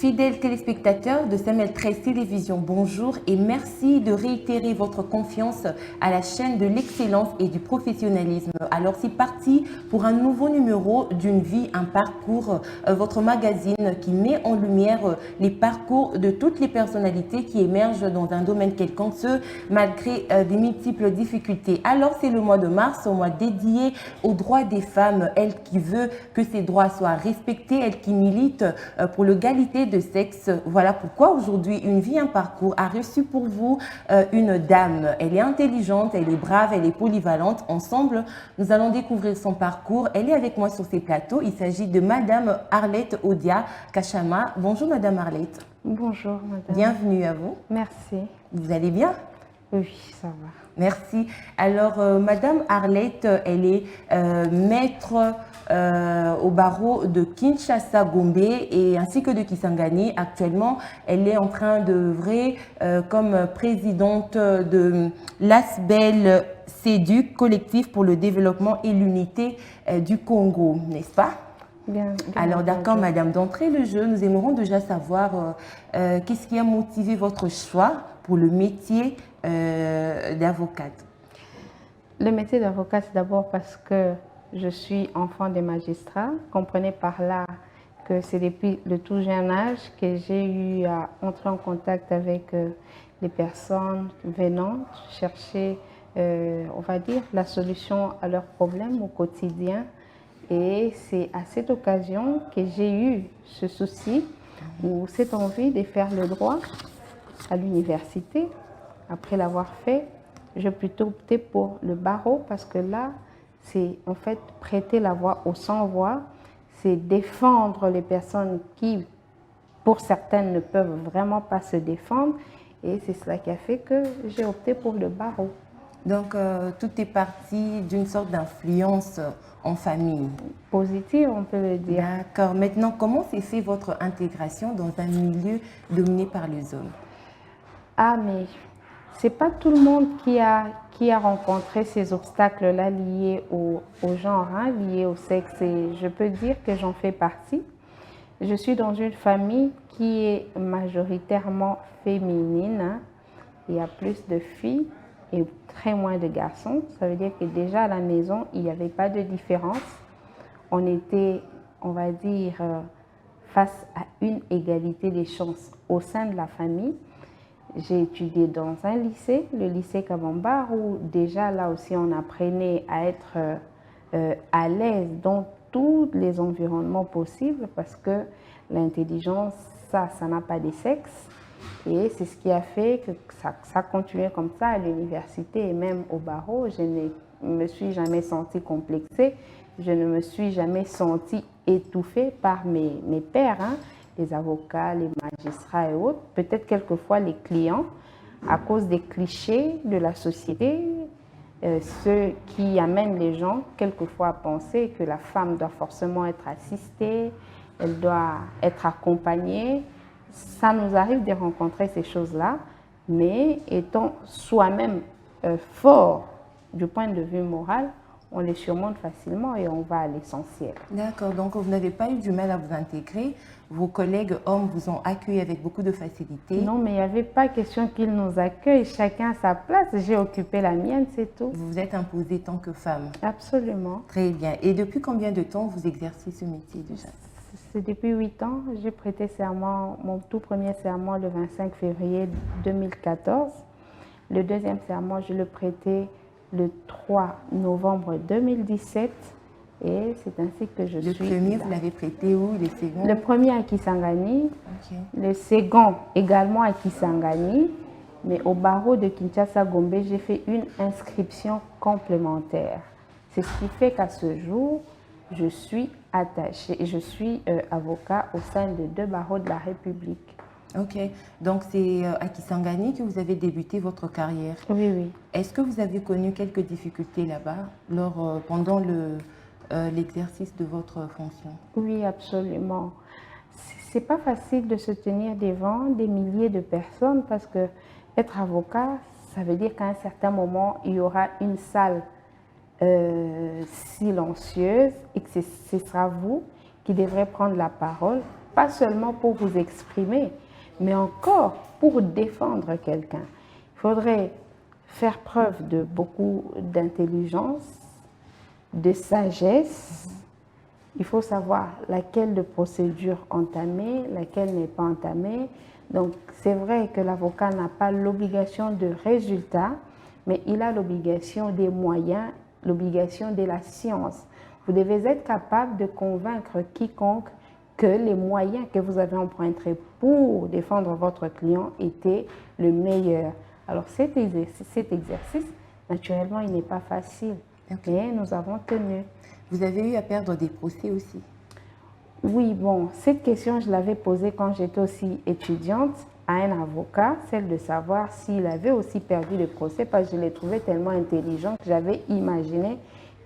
Fidèles téléspectateurs de Samuel 13 Télévision, bonjour et merci de réitérer votre confiance à la chaîne de l'excellence et du professionnalisme. Alors c'est parti pour un nouveau numéro d'une vie, un parcours, votre magazine qui met en lumière les parcours de toutes les personnalités qui émergent dans un domaine quelconque, ce malgré des multiples difficultés. Alors c'est le mois de mars, un mois dédié aux droits des femmes, elle qui veut que ces droits soient respectés, elle qui milite pour l'égalité de sexe. Voilà pourquoi aujourd'hui, une vie, un parcours a reçu pour vous une dame. Elle est intelligente, elle est brave, elle est polyvalente. Ensemble, nous allons découvrir son parcours. Elle est avec moi sur ces plateaux. Il s'agit de Madame Arlette Odia Kachama. Bonjour Madame Arlette. Bonjour Madame. Bienvenue à vous. Merci. Vous allez bien? Oui, ça va. Merci. Alors, Madame Arlette, elle est maître au barreau de Kinshasa-Gombe et ainsi que de Kisangani. Actuellement, elle est en train d'œuvrer comme présidente de l'ASBEL CEDUC, collectif pour le développement et l'unité du Congo, n'est-ce pas? Bien, Alors d'accord Madame, d'entrée le jeu, nous aimerons déjà savoir qu'est-ce qui a motivé votre choix pour le métier d'avocate. Le métier d'avocat, c'est d'abord parce que je suis enfant des magistrats. Comprenez par là que c'est depuis le tout jeune âge que j'ai eu à entrer en contact avec les personnes venant chercher, on va dire, la solution à leurs problèmes au quotidien. Et c'est à cette occasion que j'ai eu ce souci ou cette envie de faire le droit à l'université. Après l'avoir fait, j'ai plutôt opté pour le barreau parce que là, c'est en fait prêter la voix aux sans-voix, c'est défendre les personnes qui, pour certaines, ne peuvent vraiment pas se défendre. Et c'est cela qui a fait que j'ai opté pour le barreau. Donc, tout est parti d'une sorte d'influence en famille. Positive, on peut le dire. D'accord. Maintenant, comment s'est fait votre intégration dans un milieu dominé par les hommes? Ah, mais c'est pas tout le monde qui a rencontré ces obstacles-là liés au genre, hein, liés au sexe. Et je peux dire que j'en fais partie. Je suis dans une famille qui est majoritairement féminine. Hein. Il y a plus de filles et très moins de garçons. Ça veut dire que déjà à la maison, il n'y avait pas de différence. On était, on va dire, face à une égalité des chances au sein de la famille. J'ai étudié dans un lycée, le lycée Kabambar, où déjà là aussi on apprenait à être à l'aise dans tous les environnements possibles parce que l'intelligence, ça n'a pas de sexe. Et c'est ce qui a fait que ça continuait comme ça à l'université et même au barreau. Je ne me suis jamais sentie complexée, je ne me suis jamais sentie étouffée par mes pairs, hein, les avocats, les magistrats et autres. Peut-être quelquefois les clients, à cause des clichés de la société, ceux qui amènent les gens quelquefois à penser que la femme doit forcément être assistée, elle doit être accompagnée. Ça nous arrive de rencontrer ces choses-là, mais étant soi-même fort du point de vue moral, on les surmonte facilement et on va à l'essentiel. D'accord, donc vous n'avez pas eu du mal à vous intégrer. Vos collègues hommes vous ont accueilli avec beaucoup de facilité. Non, mais il n'y avait pas question qu'ils nous accueillent, chacun à sa place. J'ai occupé la mienne, c'est tout. Vous vous êtes imposée tant que femme. Absolument. Très bien. Et depuis combien de temps vous exercez ce métier déjà? C'est depuis 8 ans. J'ai prêté serment, mon tout premier serment le 25 février 2014. Le deuxième serment, je le prêtais le 3 novembre 2017 et c'est ainsi que je suis. Le premier, vous l'avez prêté où? Le second? Le premier à Kisangani, Okay. Le second également à Kisangani, mais au barreau de Kinshasa-Gombe, j'ai fait une inscription complémentaire. C'est ce qui fait qu'à ce jour, je suis attachée, je suis avocat au sein de 2 barreaux de la République. Ok, donc c'est à Kisangani que vous avez débuté votre carrière. Oui, oui. Est-ce que vous avez connu quelques difficultés là-bas pendant l'exercice de votre fonction? Oui, absolument. C'est pas facile de se tenir devant des milliers de personnes parce que être avocat, ça veut dire qu'à un certain moment, il y aura une salle silencieuse et que ce sera vous qui devrez prendre la parole pas seulement pour vous exprimer, mais encore pour défendre quelqu'un. Il faudrait faire preuve de beaucoup d'intelligence, de sagesse. Il faut savoir laquelle de procédure entamer, laquelle n'est pas entamée. Donc, c'est vrai que l'avocat n'a pas l'obligation de résultat, mais il a l'obligation des moyens, l'obligation de la science. Vous devez être capable de convaincre quiconque que les moyens que vous avez empruntés pour défendre votre client étaient le meilleur. Alors, cet exercice, naturellement, il n'est pas facile, mais nous avons tenu. Vous avez eu à perdre des procès aussi? Oui, bon, cette question, je l'avais posée quand j'étais aussi étudiante à un avocat, celle de savoir s'il avait aussi perdu le procès, parce que je l'ai trouvé tellement intelligent que j'avais imaginé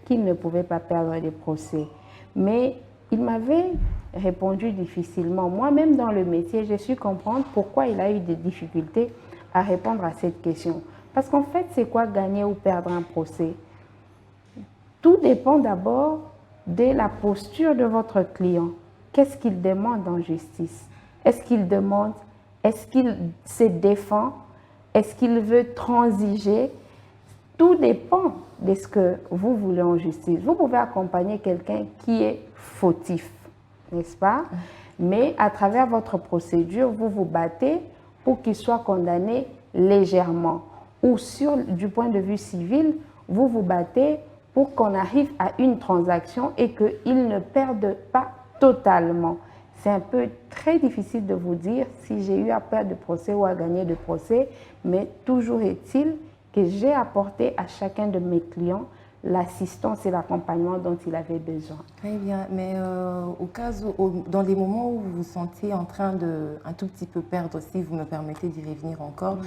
qu'il ne pouvait pas perdre des procès. Mais il m'avait répondu difficilement. Moi-même, dans le métier, j'ai su comprendre pourquoi il a eu des difficultés à répondre à cette question. Parce qu'en fait, c'est quoi gagner ou perdre un procès? Tout dépend d'abord de la posture de votre client. Qu'est-ce qu'il demande en justice? Est-ce qu'il demande, est-ce qu'il se défend? Est-ce qu'il veut transiger? Tout dépend de ce que vous voulez en justice. Vous pouvez accompagner quelqu'un qui est fautif, n'est-ce pas? Mais à travers votre procédure, vous vous battez pour qu'il soit condamné légèrement. Ou du point de vue civil, vous vous battez pour qu'on arrive à une transaction et qu'il ne perde pas totalement. C'est un peu très difficile de vous dire si j'ai eu à perdre de procès ou à gagner de procès, mais toujours est-il que j'ai apporté à chacun de mes clients l'assistance et l'accompagnement dont il avait besoin. Très bien, mais au cas où, dans les moments où vous vous sentiez en train de un tout petit peu perdre, si vous me permettez d'y revenir encore,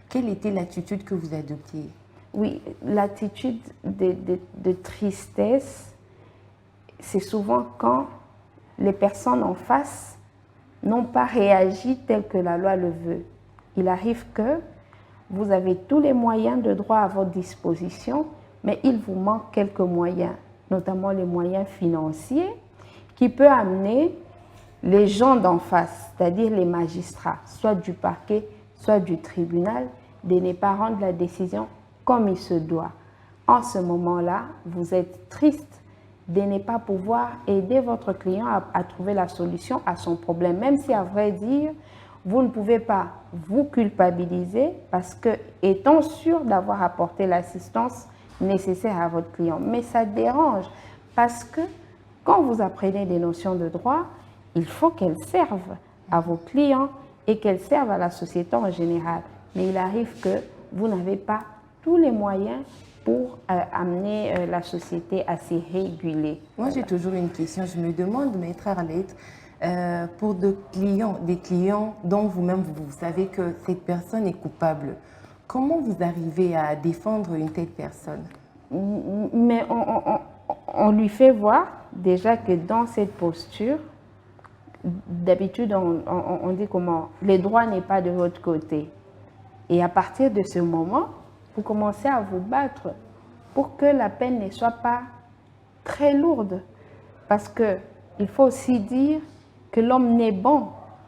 quelle était l'attitude que vous adoptiez? Oui, l'attitude de tristesse, c'est souvent quand les personnes en face n'ont pas réagi tel que la loi le veut. Il arrive que vous avez tous les moyens de droit à votre disposition, mais il vous manque quelques moyens, notamment les moyens financiers, qui peuvent amener les gens d'en face, c'est-à-dire les magistrats, soit du parquet, soit du tribunal, de ne pas rendre la décision comme il se doit. En ce moment-là, vous êtes triste de ne pas pouvoir aider votre client à trouver la solution à son problème, même si à vrai dire, vous ne pouvez pas vous culpabiliser parce que, étant sûr d'avoir apporté l'assistance nécessaire à votre client. Mais ça dérange parce que quand vous apprenez des notions de droit, il faut qu'elles servent à vos clients et qu'elles servent à la société en général. Mais il arrive que vous n'avez pas tous les moyens pour amener la société à s'y réguler. Moi, j'ai toujours une question. Je me demande, Maître Arlette, pour des clients dont vous-même, vous savez que cette personne est coupable, comment vous arrivez à défendre une telle personne? Mais on lui fait voir déjà que dans cette posture, d'habitude, on dit comment le droit n'est pas de votre côté. Et à partir de ce moment, vous commencez à vous battre pour que la peine ne soit pas très lourde. Parce qu'il faut aussi dire que l'homme n'est bon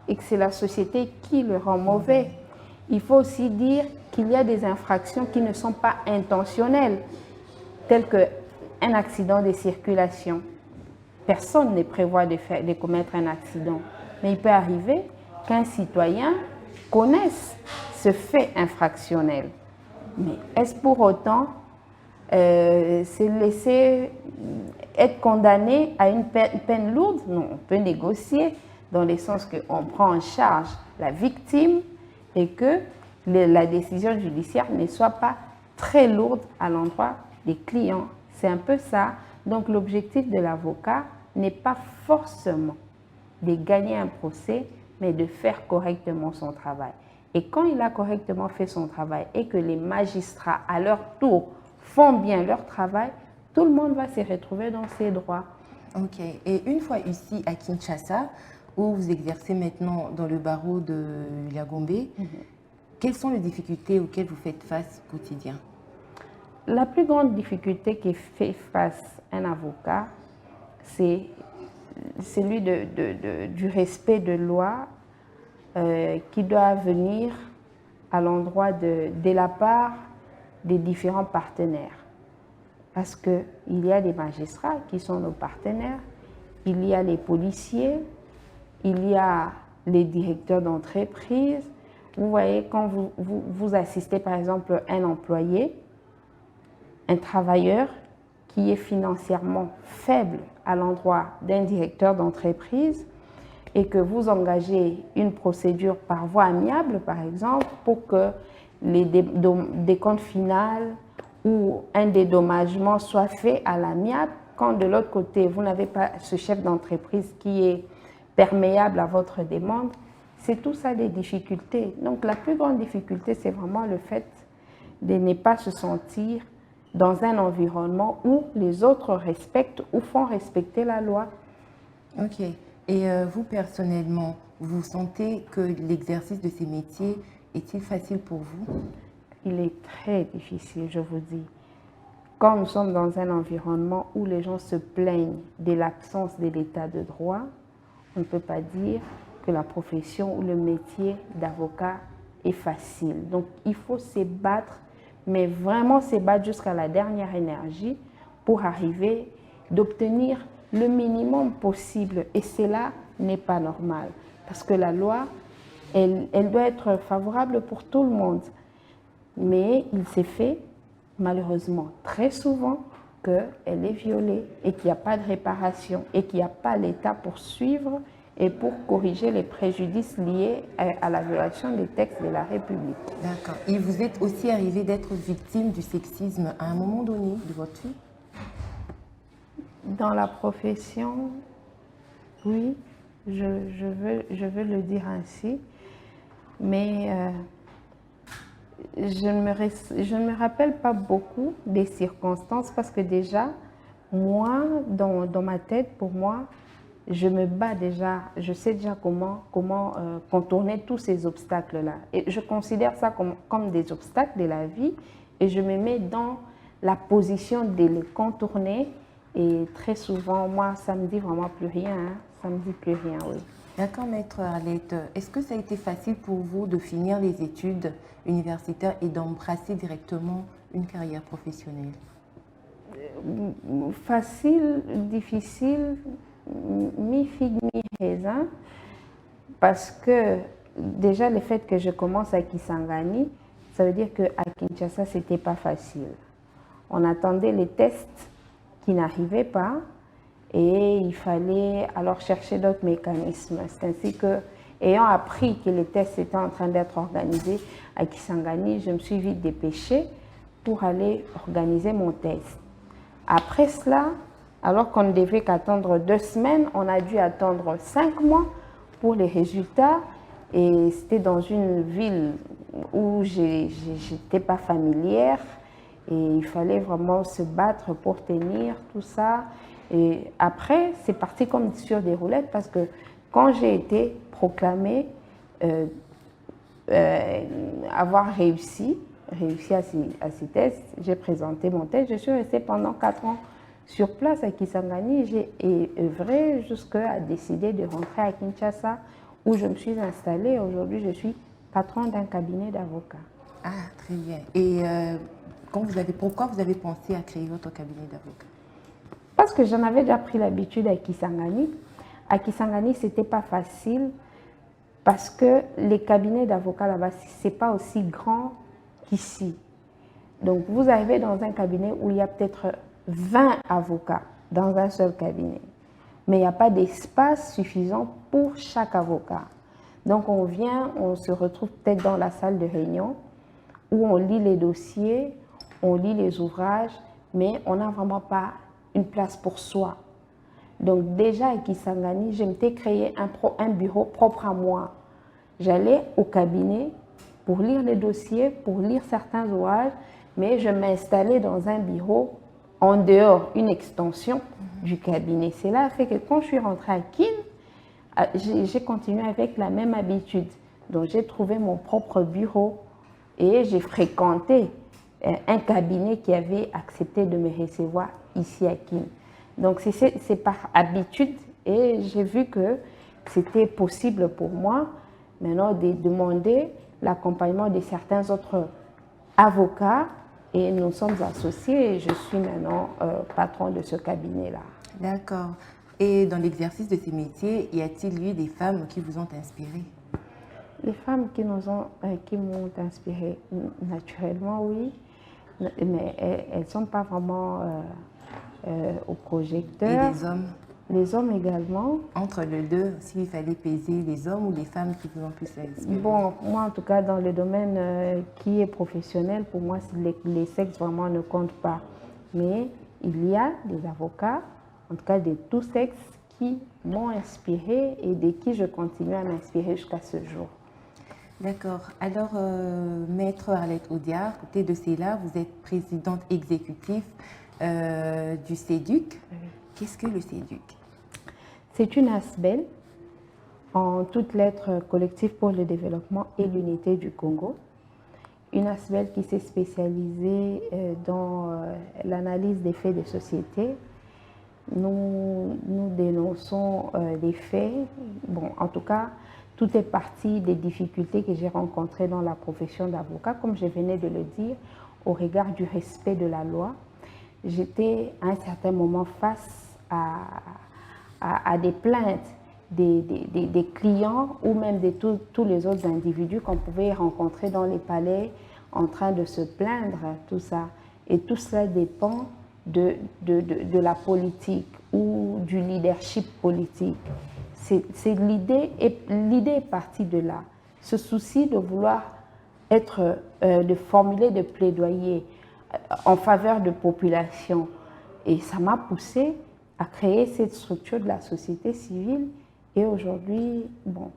et que c'est la société qui le rend mauvais. Il faut aussi dire qu'il y a des infractions qui ne sont pas intentionnelles, telles qu'un accident de circulation. Personne ne prévoit de commettre un accident. Mais il peut arriver qu'un citoyen connaisse ce fait infractionnel. Mais est-ce pour autant se laisser être condamné à une peine lourde? Non, on peut négocier dans le sens qu'on prend en charge la victime et que la décision judiciaire ne soit pas très lourde à l'endroit des clients. C'est un peu ça. Donc l'objectif de l'avocat n'est pas forcément de gagner un procès, mais de faire correctement son travail. Et quand il a correctement fait son travail et que les magistrats, à leur tour, font bien leur travail, tout le monde va se retrouver dans ses droits. Ok. Et une fois ici à Kinshasa, où vous exercez maintenant dans le barreau de Liagombe, quelles sont les difficultés auxquelles vous faites face au quotidien? La plus grande difficulté que fait face un avocat, c'est celui du respect de loi qui doit venir à l'endroit de la part des différents partenaires. Parce qu'il y a des magistrats qui sont nos partenaires, il y a les policiers, il y a les directeurs d'entreprise. Vous voyez, quand vous assistez par exemple un employé, un travailleur qui est financièrement faible à l'endroit d'un directeur d'entreprise et que vous engagez une procédure par voie amiable, par exemple, pour que les décomptes finaux ou un dédommagement soit fait à l'amiable, quand de l'autre côté, vous n'avez pas ce chef d'entreprise qui est perméable à votre demande, c'est tout ça des difficultés. Donc la plus grande difficulté, c'est vraiment le fait de ne pas se sentir dans un environnement où les autres respectent ou font respecter la loi. Ok. Et vous, personnellement, vous sentez que l'exercice de ces métiers est-il facile pour vous? Il est très difficile, je vous dis. Quand nous sommes dans un environnement où les gens se plaignent de l'absence de l'état de droit, on ne peut pas dire que la profession ou le métier d'avocat est facile. Donc, il faut se battre, mais vraiment se battre jusqu'à la dernière énergie pour arriver d'obtenir le minimum possible. Et cela n'est pas normal. Parce que la loi, elle doit être favorable pour tout le monde. Mais il s'est fait, malheureusement, très souvent, qu'elle est violée et qu'il n'y a pas de réparation et qu'il n'y a pas l'État pour suivre et pour corriger les préjudices liés à la violation des textes de la République. D'accord. Et vous êtes aussi arrivé d'être victime du sexisme à un moment donné de votre vie? Dans la profession, oui, je veux le dire ainsi, mais je ne me rappelle pas beaucoup des circonstances parce que déjà, moi, dans ma tête, pour moi, je me bats déjà, je sais déjà comment contourner tous ces obstacles-là. Et je considère ça comme des obstacles de la vie et je me mets dans la position de les contourner. Et très souvent, moi, ça ne me dit vraiment plus rien. Hein. Ça ne me dit plus rien, oui. D'accord, maître Arlette. Est-ce que ça a été facile pour vous de finir les études universitaires et d'embrasser directement une carrière professionnelle? Facile, difficile, mi-figue, mi-raisin, parce que déjà le fait que je commence à Kisangani, ça veut dire qu'à Kinshasa, ce n'était pas facile. On attendait les tests qui n'arrivaient pas et il fallait alors chercher d'autres mécanismes. C'est ainsi que, ayant appris que les tests étaient en train d'être organisés à Kisangani, je me suis vite dépêchée pour aller organiser mon test. Après cela, alors qu'on ne devait qu'attendre 2 semaines, on a dû attendre 5 mois pour les résultats. Et c'était dans une ville où je n'étais pas familière. Et il fallait vraiment se battre pour tenir tout ça. Et après, c'est parti comme sur des roulettes parce que quand j'ai été proclamée avoir réussi à ces tests, j'ai présenté mon test. Je suis restée pendant 4 ans sur place à Kisangani. J'ai œuvré jusqu'à décider de rentrer à Kinshasa où je me suis installée. Aujourd'hui, je suis patron d'un cabinet d'avocats. Ah, très bien. Et pourquoi vous avez pensé à créer votre cabinet d'avocats? Parce que j'en avais déjà pris l'habitude à Kisangani. À Kisangani, ce n'était pas facile parce que les cabinets d'avocats là-bas, ce n'est pas aussi grand qu'ici. Donc, vous arrivez dans un cabinet où il y a peut-être 20 avocats dans un seul cabinet. Mais il n'y a pas d'espace suffisant pour chaque avocat. Donc, on vient, on se retrouve peut-être dans la salle de réunion où on lit les dossiers, on lit les ouvrages, mais on n'a vraiment pas une place pour soi. Donc déjà à Kisangani, je m'étais créé un bureau propre à moi. J'allais au cabinet pour lire les dossiers, pour lire certains ouvrages, mais je m'installais dans un bureau en dehors, une extension du cabinet. Cela a fait que quand je suis rentrée à Kin, j'ai continué avec la même habitude. Donc j'ai trouvé mon propre bureau et j'ai fréquenté un cabinet qui avait accepté de me recevoir ici à Kin. Donc c'est par habitude Et j'ai vu que c'était possible pour moi maintenant de demander l'accompagnement de certains autres avocats et nous sommes associés et je suis maintenant patron de ce cabinet-là. D'accord. Et dans l'exercice de ces métiers, y a-t-il eu des femmes qui vous ont inspiré? Les femmes qui m'ont inspiré, naturellement, oui, mais elles ne sont pas vraiment au projecteur. Et les hommes? Les hommes également. Entre les deux, s'il fallait peser les hommes ou les femmes qui vous ont plus inspiré? Bon, moi en tout cas, dans le domaine qui est professionnel, pour moi, les sexes vraiment ne comptent pas. Mais il y a des avocats, en tout cas de tous sexes, qui m'ont inspiré et de qui je continue à m'inspirer jusqu'à ce jour. D'accord. Alors, Maître Arlette Audiard, à côté de cela, vous êtes présidente exécutive du CEDUC. Oui. Qu'est-ce que le CEDUC? C'est une ASBEL, en toutes lettres collectif pour le développement et l'unité du Congo. Une ASBEL qui s'est spécialisée dans l'analyse des faits de société. Nous dénonçons les faits. Bon, en tout cas, tout est parti des difficultés que j'ai rencontrées dans la profession d'avocat, comme je venais de le dire, au regard du respect de la loi. J'étais à un certain moment face à des plaintes des clients ou même de tous les autres individus qu'on pouvait rencontrer dans les palais en train de se plaindre, tout ça. Et tout cela dépend de la politique ou du leadership politique. L'idée est partie de là. Ce souci de vouloir de formuler des plaidoyers en faveur de populations. Et ça m'a poussé à créer cette structure de la société civile. Et aujourd'hui, bon,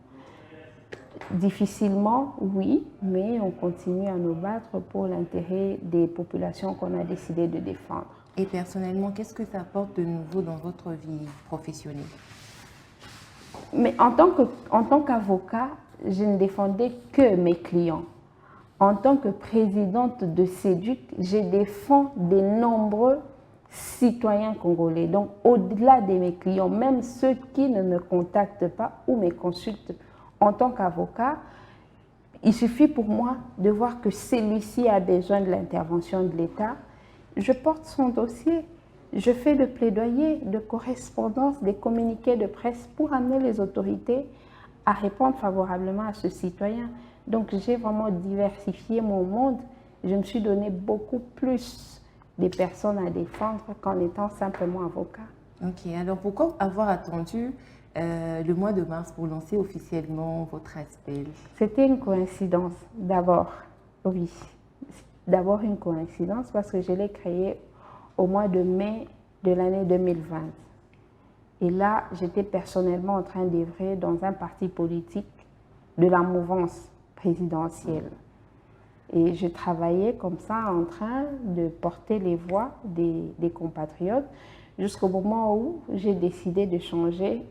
difficilement, oui, mais on continue à nous battre pour l'intérêt des populations qu'on a décidé de défendre. Et personnellement, qu'est-ce que ça apporte de nouveau dans votre vie professionnelle? Mais en tant qu'avocat, je ne défendais que mes clients. En tant que présidente de CEDUC, je défends de nombreux citoyens congolais. Donc, au-delà de mes clients, même ceux qui ne me contactent pas ou me consultent en tant qu'avocat, il suffit pour moi de voir que celui-ci a besoin de l'intervention de l'État. Je porte son dossier, je fais le plaidoyer de correspondance, des communiqués de presse pour amener les autorités à répondre favorablement à ce citoyen. Donc, j'ai vraiment diversifié mon monde. Je me suis donné beaucoup plus de personnes à défendre qu'en étant simplement avocat. Ok, alors pourquoi avoir attendu le mois de mars pour lancer officiellement votre ASBEL? C'était une coïncidence d'abord, oui. D'abord une coïncidence parce que je l'ai créée au mois de mai de l'année 2020. Et là, j'étais personnellement en train d'œuvrer dans un parti politique de la mouvance présidentielle. Et je travaillais comme ça en train de porter les voix des compatriotes jusqu'au moment où j'ai décidé de changer,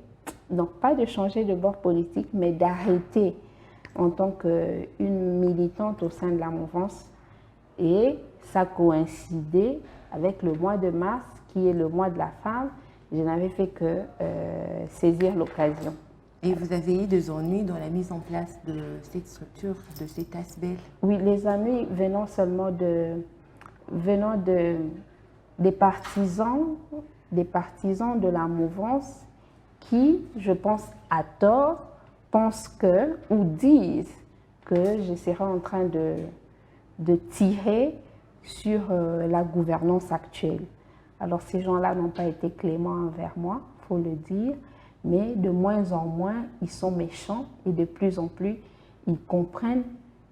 donc pas de changer de bord politique, mais d'arrêter en tant qu'une militante au sein de la mouvance. Et ça coïncidait avec le mois de mars, qui est le mois de la femme. Je n'avais fait que saisir l'occasion. Et vous avez eu des ennuis dans la mise en place de cette structure, de cette ASBEL? Oui, les ennuis venant seulement des partisans de la mouvance qui, je pense à tort, pensent que, ou disent que je serai en train de tirer sur la gouvernance actuelle. Alors ces gens-là n'ont pas été cléments envers moi, il faut le dire, mais de moins en moins, ils sont méchants et de plus en plus, ils comprennent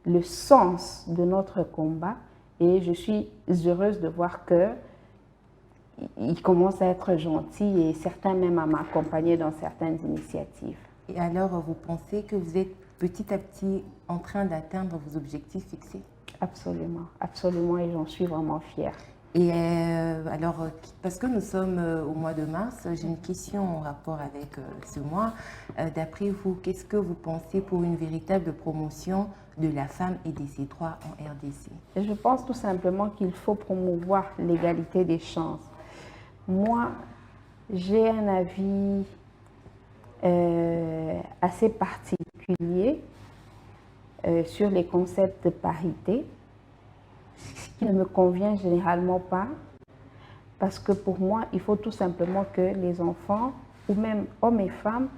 le sens de notre combat et je suis heureuse de voir qu'ils commencent à être gentils et certains même à m'accompagner dans certaines initiatives. Et alors, vous pensez que vous êtes petit à petit en train d'atteindre vos objectifs fixés? Absolument, absolument, et j'en suis vraiment fière. Et alors, parce que nous sommes au mois de mars, j'ai une question en rapport avec ce mois. D'après vous, qu'est-ce que vous pensez pour une véritable promotion de la femme et de ses droits en RDC? Je pense tout simplement qu'il faut promouvoir l'égalité des chances. Moi, j'ai un avis assez particulier sur les concepts de parité, ce qui ne me convient généralement pas, parce que pour moi, il faut tout simplement que les enfants, ou même hommes et femmes,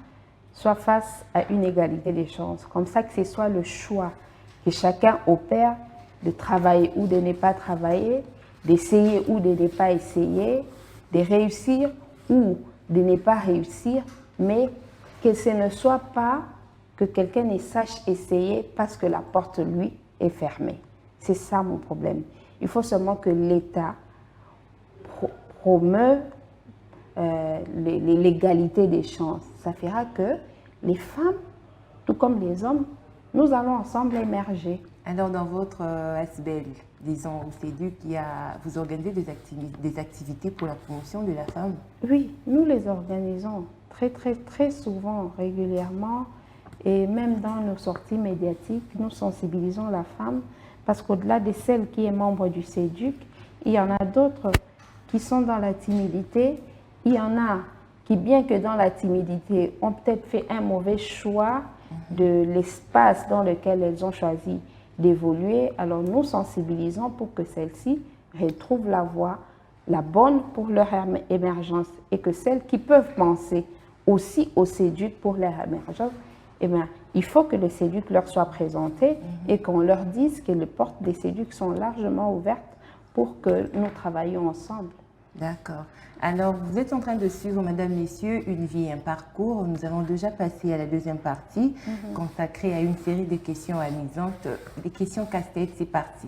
soient face à une égalité des chances. Comme ça, que ce soit le choix que chacun opère de travailler ou de ne pas travailler, d'essayer ou de ne pas essayer, de réussir ou de ne pas réussir, mais que ce ne soit pas que quelqu'un ne sache essayer parce que la porte, lui, est fermée. C'est ça mon problème. Il faut seulement que l'État promeut l'égalité des chances. Ça fera que les femmes, tout comme les hommes, nous allons ensemble émerger. Alors, dans votre ASBEL, disons, au CEDUC, vous organisez des activités pour la promotion de la femme? Oui, nous les organisons très souvent, régulièrement, et même dans nos sorties médiatiques, nous sensibilisons la femme, parce qu'au-delà de celle qui est membre du CEDUC, il y en a d'autres qui sont dans la timidité. Il y en a qui, bien que dans la timidité, ont peut-être fait un mauvais choix de l'espace dans lequel elles ont choisi d'évoluer. Alors nous sensibilisons pour que celles-ci retrouvent la voie, la bonne pour leur émergence, et que celles qui peuvent penser aussi au CEDUC pour leur émergence, eh bien, il faut que le CEDUC leur soit présenté et qu'on leur dise que les portes des CEDUC sont largement ouvertes pour que nous travaillions ensemble. D'accord. Alors, vous êtes en train de suivre, mesdames, messieurs, une vie et un parcours. Nous allons déjà passer à la deuxième partie, consacrée à une série de questions amusantes. Les questions casse-tête, c'est parti.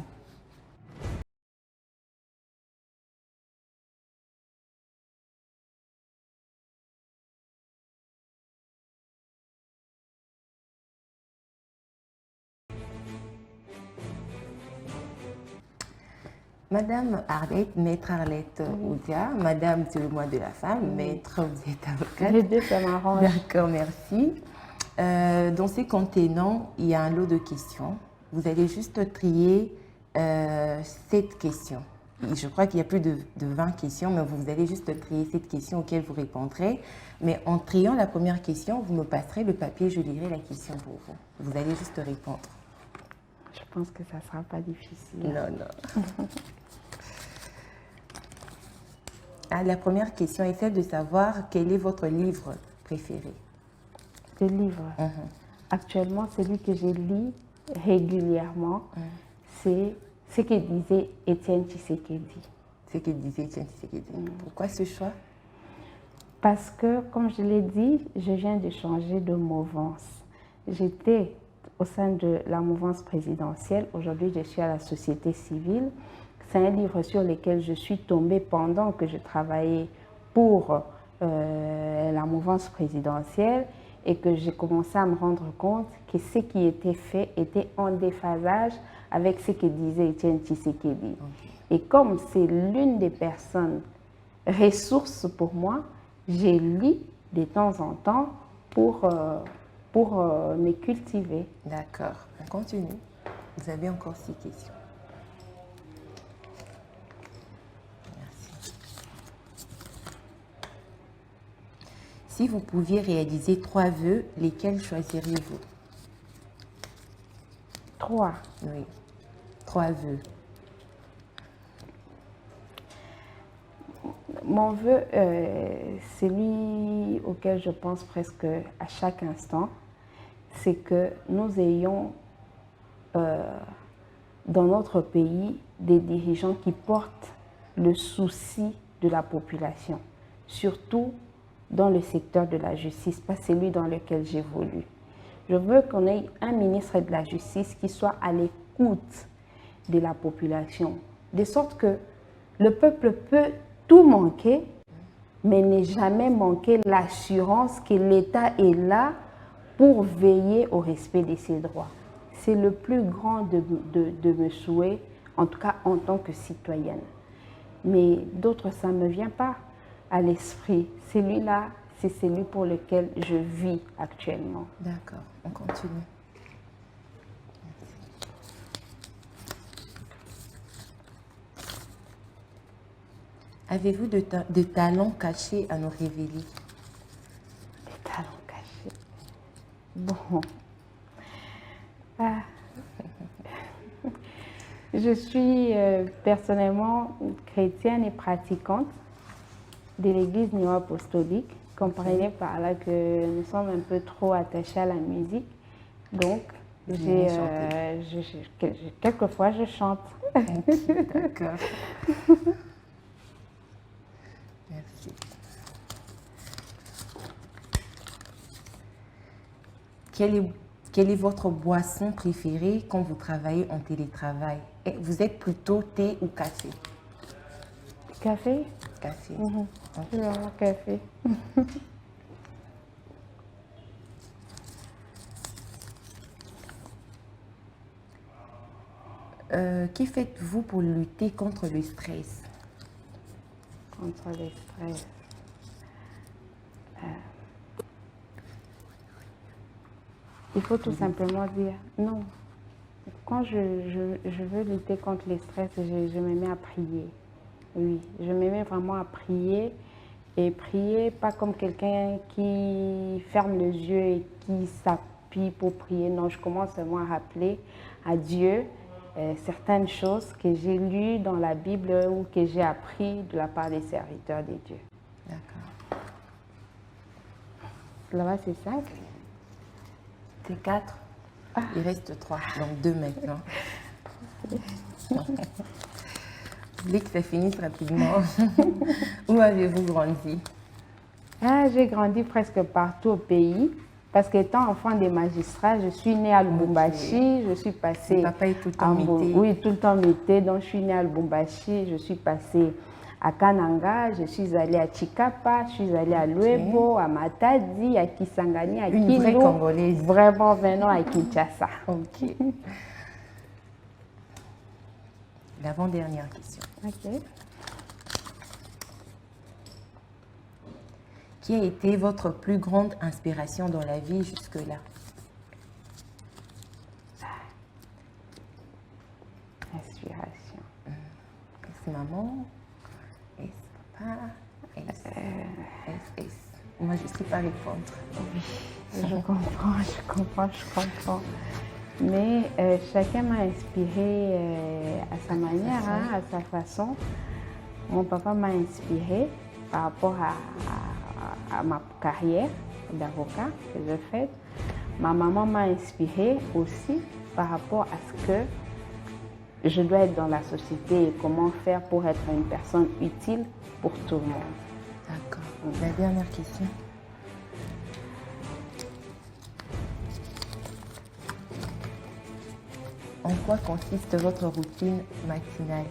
Madame Arlette, maître Arlette Oudia, madame, c'est le mois de la femme, maître, vous êtes avocate. Les deux, ça m'arrange. D'accord, merci. Dans ces contenants, il y a un lot de questions. Vous allez juste trier 7 questions. Je crois qu'il y a plus de 20 questions, mais vous allez juste trier 7 questions auxquelles vous répondrez. Mais en triant la première question, vous me passerez le papier, je lirai la question pour vous. Vous allez juste répondre. Je pense que ça ne sera pas difficile. Non, non. Ah, la première question est celle de savoir quel est votre livre préféré. Le livre. Actuellement, celui que je lis régulièrement, c'est ce que disait Étienne Tshisekedi. Ce que disait Étienne Tshisekedi. Pourquoi ce choix? Parce que, comme je l'ai dit, je viens de changer de mouvance. J'étais au sein de la mouvance présidentielle. Aujourd'hui, je suis à la société civile. C'est un livre sur lequel je suis tombée pendant que je travaillais pour la mouvance présidentielle et que j'ai commencé à me rendre compte que ce qui était fait était en déphasage avec ce que disait Étienne Tshisekedi. Et comme c'est l'une des personnes ressources pour moi, j'ai lu de temps en temps pour me cultiver. D'accord, on continue. Vous avez encore 6 questions. Merci. Si vous pouviez réaliser 3 vœux, lesquels choisiriez-vous? 3. Oui, 3 vœux. Mon vœu, celui auquel je pense presque à chaque instant, c'est que nous ayons dans notre pays des dirigeants qui portent le souci de la population, surtout dans le secteur de la justice, pas celui dans lequel j'évolue. Je veux qu'on ait un ministre de la Justice qui soit à l'écoute de la population, de sorte que le peuple peut tout manquer, mais n'est jamais manquer l'assurance que l'État est là pour veiller au respect de ses droits. C'est le plus grand de mes souhaits, en tout cas en tant que citoyenne. Mais d'autres, ça ne me vient pas à l'esprit. Celui-là, c'est celui pour lequel je vis actuellement. D'accord, on continue. Avez-vous des talents cachés à nous révéler? Des talents cachés. Bon. Ah. Je suis personnellement chrétienne et pratiquante de l'Église néo-apostolique. Comprenez par là que nous sommes un peu trop attachés à la musique. Donc, quelquefois, je chante. Okay, d'accord. Merci. Quelle est votre boisson préférée quand vous travaillez en télétravail? Et vous êtes plutôt thé ou café? Café? Café. Okay. Vraiment café. Que faites-vous pour lutter contre le stress? Contre le stress. Il faut tout simplement dire non. Quand je veux lutter contre le stress, je me mets à prier. Oui, je me mets vraiment à prier. Et prier, pas comme quelqu'un qui ferme les yeux et qui s'appuie pour prier. Non, je commence seulement à rappeler à Dieu certaines choses que j'ai lues dans la Bible ou que j'ai appris de la part des serviteurs de Dieu. D'accord. Là-bas, c'est 5. C'est 4. Il reste 3, donc 2 maintenant. Je voulais que ça finisse rapidement. Où avez-vous grandi? J'ai grandi presque partout au pays. Parce qu'étant enfant des magistrats, je suis née à Lubumbashi, okay. Je suis passée... Papa est tout le temps mété. Oui, tout le temps mété, donc je suis née à Lubumbashi, je suis passée à Kananga, je suis allée à Chikapa, je suis allée à Luebo, okay. À Matadi, à Kisangani, à Kindu. Une vraie Congolaise. Vraiment, maintenant à Kinshasa. Ok. L'avant-dernière question. Ok. Qui a été votre plus grande inspiration dans la vie jusque-là? Inspiration. Est-ce maman? Est-ce papa? Est-ce... Moi, je ne sais pas répondre. Oui, je comprends. Mais chacun m'a inspiré à sa manière, à sa façon. Mon papa m'a inspiré par rapport à ma carrière d'avocat que je fais. Ma maman m'a inspirée aussi par rapport à ce que je dois être dans la société et comment faire pour être une personne utile pour tout le monde. D'accord. La dernière question. En quoi consiste votre routine matinale?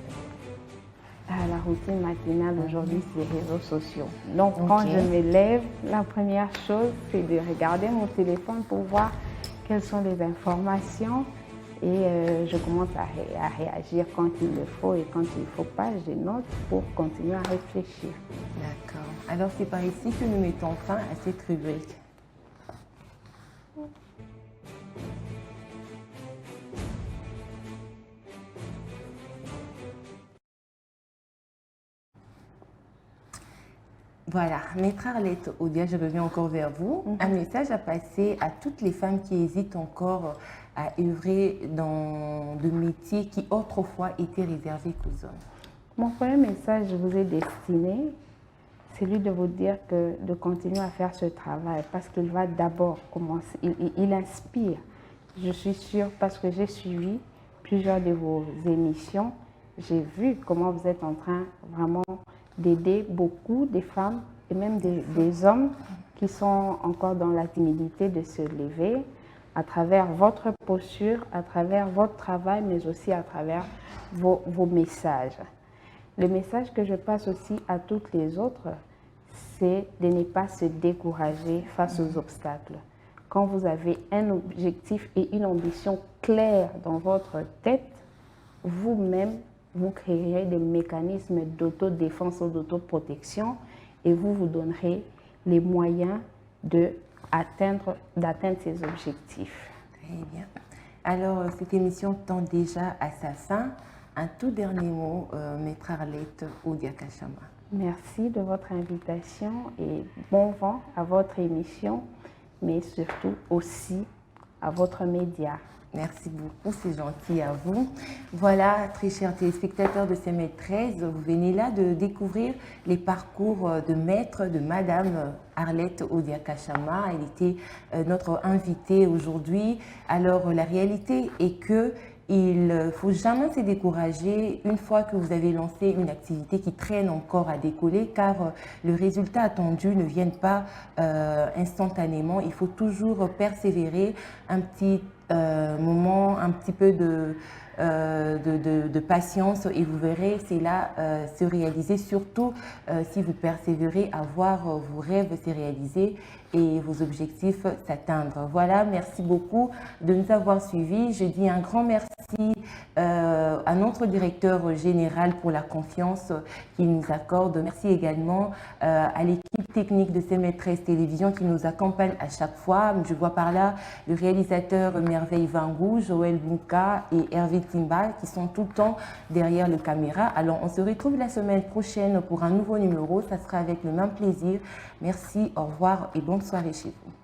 La routine matinale aujourd'hui, c'est les réseaux sociaux. Donc, quand je me lève, la première chose, c'est de regarder mon téléphone pour voir quelles sont les informations et je commence à réagir quand il le faut et quand il ne faut pas, je note pour continuer à réfléchir. D'accord. Alors, c'est par ici que nous mettons fin à cette rubrique. Voilà, Maître Arlette Odia, je reviens encore vers vous. Un message à passer à toutes les femmes qui hésitent encore à œuvrer dans de métiers qui autrefois étaient réservés qu'aux hommes. Mon premier message vous est destiné, c'est lui de vous dire que de continuer à faire ce travail parce qu'il va d'abord commencer, il inspire. Je suis sûre parce que j'ai suivi plusieurs de vos émissions, j'ai vu comment vous êtes en train vraiment d'aider beaucoup de femmes et même des hommes qui sont encore dans la timidité de se lever à travers votre posture, à travers votre travail, mais aussi à travers vos messages. Le message que je passe aussi à toutes les autres, c'est de ne pas se décourager face aux obstacles. Quand vous avez un objectif et une ambition claire dans votre tête, vous-même, vous créerez des mécanismes d'autodéfense ou d'autoprotection et vous vous donnerez les moyens d'atteindre ces objectifs. Très bien. Alors, cette émission tend déjà à sa fin. Un tout dernier mot, Maître Arlette Odia Kachama. Merci de votre invitation et bon vent à votre émission. mais surtout aussi à votre média. Merci beaucoup, c'est gentil à vous. Voilà, très chers téléspectateurs de CML 13, vous venez là de découvrir les parcours de maître de Madame Arlette Odiakachama. Elle était notre invitée aujourd'hui. Alors, la réalité est que il ne faut jamais se décourager une fois que vous avez lancé une activité qui traîne encore à décoller, car le résultat attendu ne vient pas instantanément. Il faut toujours persévérer un petit moment, un petit peu de patience, et vous verrez cela se réaliser, surtout si vous persévérez à voir vos rêves se réaliser et vos objectifs s'atteindre. Voilà, merci beaucoup de nous avoir suivis. Je dis un grand merci à notre directeur général pour la confiance qu'il nous accorde. Merci également à l'équipe technique de CML 13 Télévision qui nous accompagne à chaque fois. Je vois par là le réalisateur Merveille Vangou, Joël Bouka et Hervé Timba qui sont tout le temps derrière le caméra. Alors, on se retrouve la semaine prochaine pour un nouveau numéro. Ça sera avec le même plaisir. Merci, au revoir et bonne soirée chez vous.